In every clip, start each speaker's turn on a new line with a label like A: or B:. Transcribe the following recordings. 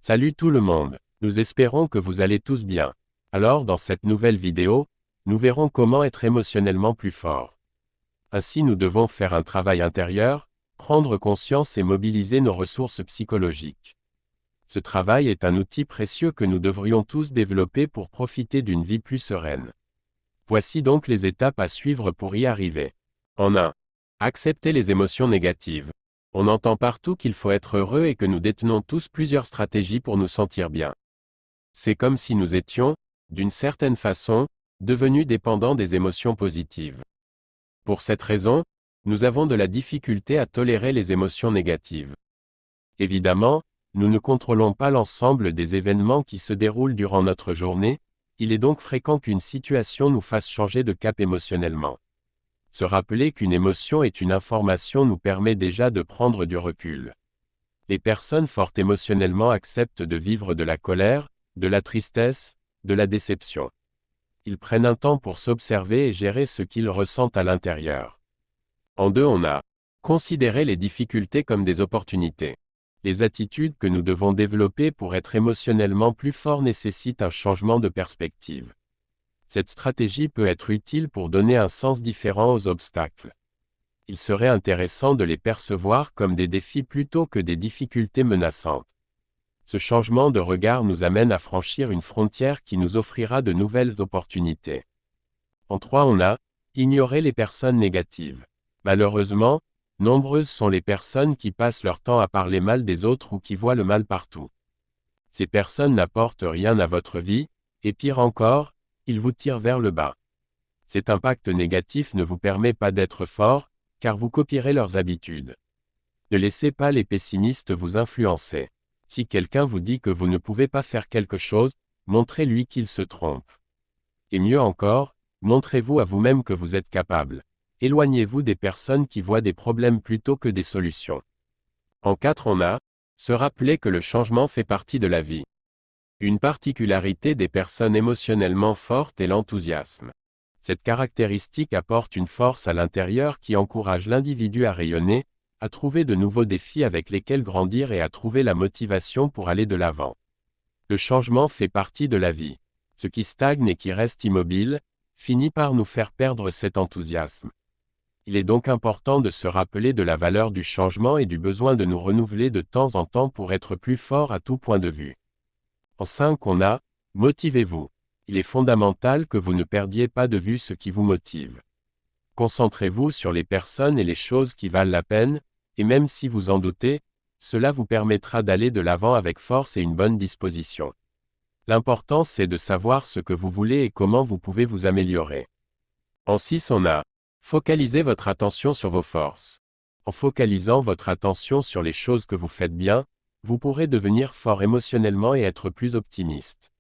A: Salut tout le monde, nous espérons que vous allez tous bien. Alors dans cette nouvelle vidéo, nous verrons comment être émotionnellement plus fort. Ainsi nous devons faire un travail intérieur, prendre conscience et mobiliser nos ressources psychologiques. Ce travail est un outil précieux que nous devrions tous développer pour profiter d'une vie plus sereine. Voici donc les étapes à suivre pour y arriver. En 1. Accepter les émotions négatives. On entend partout qu'il faut être heureux et que nous détenons tous plusieurs stratégies pour nous sentir bien. C'est comme si nous étions, d'une certaine façon, devenus dépendants des émotions positives. Pour cette raison, nous avons de la difficulté à tolérer les émotions négatives. Évidemment, nous ne contrôlons pas l'ensemble des événements qui se déroulent durant notre journée, il est donc fréquent qu'une situation nous fasse changer de cap émotionnellement. Se rappeler qu'une émotion est une information nous permet déjà de prendre du recul. Les personnes fortes émotionnellement acceptent de vivre de la colère, de la tristesse, de la déception. Ils prennent un temps pour s'observer et gérer ce qu'ils ressentent à l'intérieur. En 2, on a considéré les difficultés comme des opportunités. Les attitudes que nous devons développer pour être émotionnellement plus forts nécessitent un changement de perspective. Cette stratégie peut être utile pour donner un sens différent aux obstacles. Il serait intéressant de les percevoir comme des défis plutôt que des difficultés menaçantes. Ce changement de regard nous amène à franchir une frontière qui nous offrira de nouvelles opportunités. En 3, on a ignoré les personnes négatives. Malheureusement, nombreuses sont les personnes qui passent leur temps à parler mal des autres ou qui voient le mal partout. Ces personnes n'apportent rien à votre vie, et pire encore, ils vous tirent vers le bas. Cet impact négatif ne vous permet pas d'être fort, car vous copierez leurs habitudes. Ne laissez pas les pessimistes vous influencer. Si quelqu'un vous dit que vous ne pouvez pas faire quelque chose, montrez-lui qu'il se trompe. Et mieux encore, montrez-vous à vous-même que vous êtes capable. Éloignez-vous des personnes qui voient des problèmes plutôt que des solutions. En 4, on a se rappeler que le changement fait partie de la vie. Une particularité des personnes émotionnellement fortes est l'enthousiasme. Cette caractéristique apporte une force à l'intérieur qui encourage l'individu à rayonner, à trouver de nouveaux défis avec lesquels grandir et à trouver la motivation pour aller de l'avant. Le changement fait partie de la vie. Ce qui stagne et qui reste immobile, finit par nous faire perdre cet enthousiasme. Il est donc important de se rappeler de la valeur du changement et du besoin de nous renouveler de temps en temps pour être plus fort à tout point de vue. En 5, on a motivez-vous. Il est fondamental que vous ne perdiez pas de vue ce qui vous motive. Concentrez-vous sur les personnes et les choses qui valent la peine, et même si vous en doutez, cela vous permettra d'aller de l'avant avec force et une bonne disposition. L'important c'est de savoir ce que vous voulez et comment vous pouvez vous améliorer. En 6, on a focalisez votre attention sur vos forces. En focalisant votre attention sur les choses que vous faites bien, vous pourrez devenir fort émotionnellement et être plus optimiste.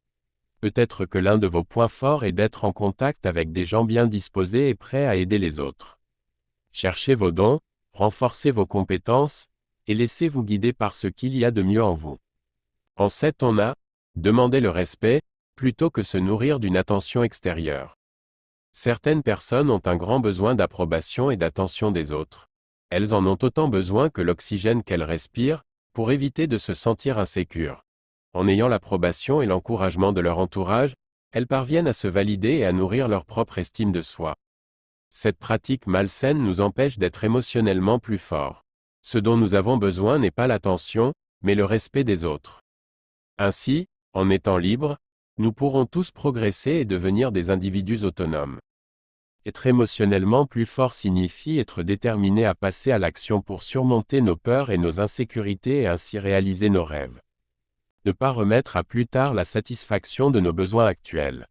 A: Peut-être que l'un de vos points forts est d'être en contact avec des gens bien disposés et prêts à aider les autres. Cherchez vos dons, renforcez vos compétences, et laissez-vous guider par ce qu'il y a de mieux en vous. En 7, on a demandé le respect, plutôt que se nourrir d'une attention extérieure. Certaines personnes ont un grand besoin d'approbation et d'attention des autres. Elles en ont autant besoin que l'oxygène qu'elles respirent, pour éviter de se sentir insécures. En ayant l'approbation et l'encouragement de leur entourage, elles parviennent à se valider et à nourrir leur propre estime de soi. Cette pratique malsaine nous empêche d'être émotionnellement plus forts. Ce dont nous avons besoin n'est pas l'attention, mais le respect des autres. Ainsi, en étant libres, nous pourrons tous progresser et devenir des individus autonomes. Être émotionnellement plus fort signifie être déterminé à passer à l'action pour surmonter nos peurs et nos insécurités et ainsi réaliser nos rêves. Ne pas remettre à plus tard la satisfaction de nos besoins actuels.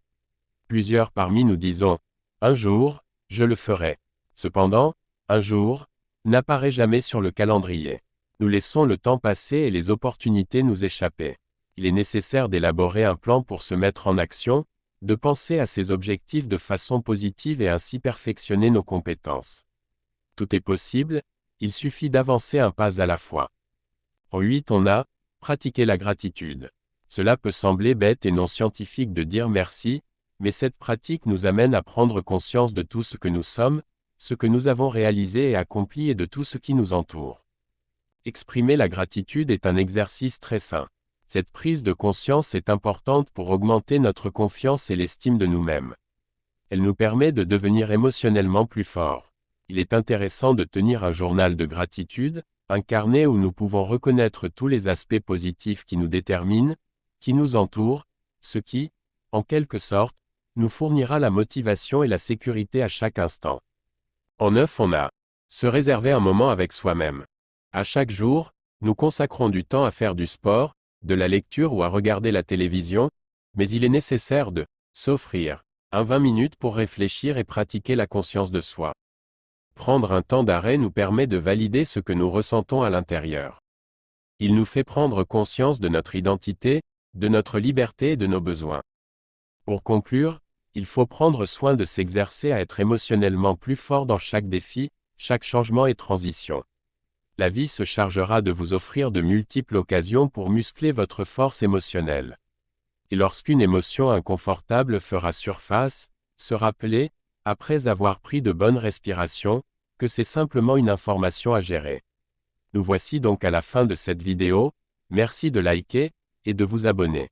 A: Plusieurs parmi nous disons « Un jour, je le ferai ». Cependant, un jour, n'apparaît jamais sur le calendrier. Nous laissons le temps passer et les opportunités nous échapper. Il est nécessaire d'élaborer un plan pour se mettre en action, de penser à ses objectifs de façon positive et ainsi perfectionner nos compétences. Tout est possible, il suffit d'avancer un pas à la fois. En 8, on a pratiquer la gratitude. Cela peut sembler bête et non scientifique de dire merci, mais cette pratique nous amène à prendre conscience de tout ce que nous sommes, ce que nous avons réalisé et accompli et de tout ce qui nous entoure. Exprimer la gratitude est un exercice très sain. Cette prise de conscience est importante pour augmenter notre confiance et l'estime de nous-mêmes. Elle nous permet de devenir émotionnellement plus forts. Il est intéressant de tenir un journal de gratitude, un carnet où nous pouvons reconnaître tous les aspects positifs qui nous déterminent, qui nous entourent, ce qui, en quelque sorte, nous fournira la motivation et la sécurité à chaque instant. En 9, on a se réserver un moment avec soi-même. À chaque jour, nous consacrons du temps à faire du sport, de la lecture ou à regarder la télévision, mais il est nécessaire de s'offrir 20 minutes pour réfléchir et pratiquer la conscience de soi. Prendre un temps d'arrêt nous permet de valider ce que nous ressentons à l'intérieur. Il nous fait prendre conscience de notre identité, de notre liberté et de nos besoins. Pour conclure, il faut prendre soin de s'exercer à être émotionnellement plus fort dans chaque défi, chaque changement et transition. La vie se chargera de vous offrir de multiples occasions pour muscler votre force émotionnelle. Et lorsqu'une émotion inconfortable fera surface, se rappeler, après avoir pris de bonnes respirations, que c'est simplement une information à gérer. Nous voici donc à la fin de cette vidéo, merci de liker, et de vous abonner.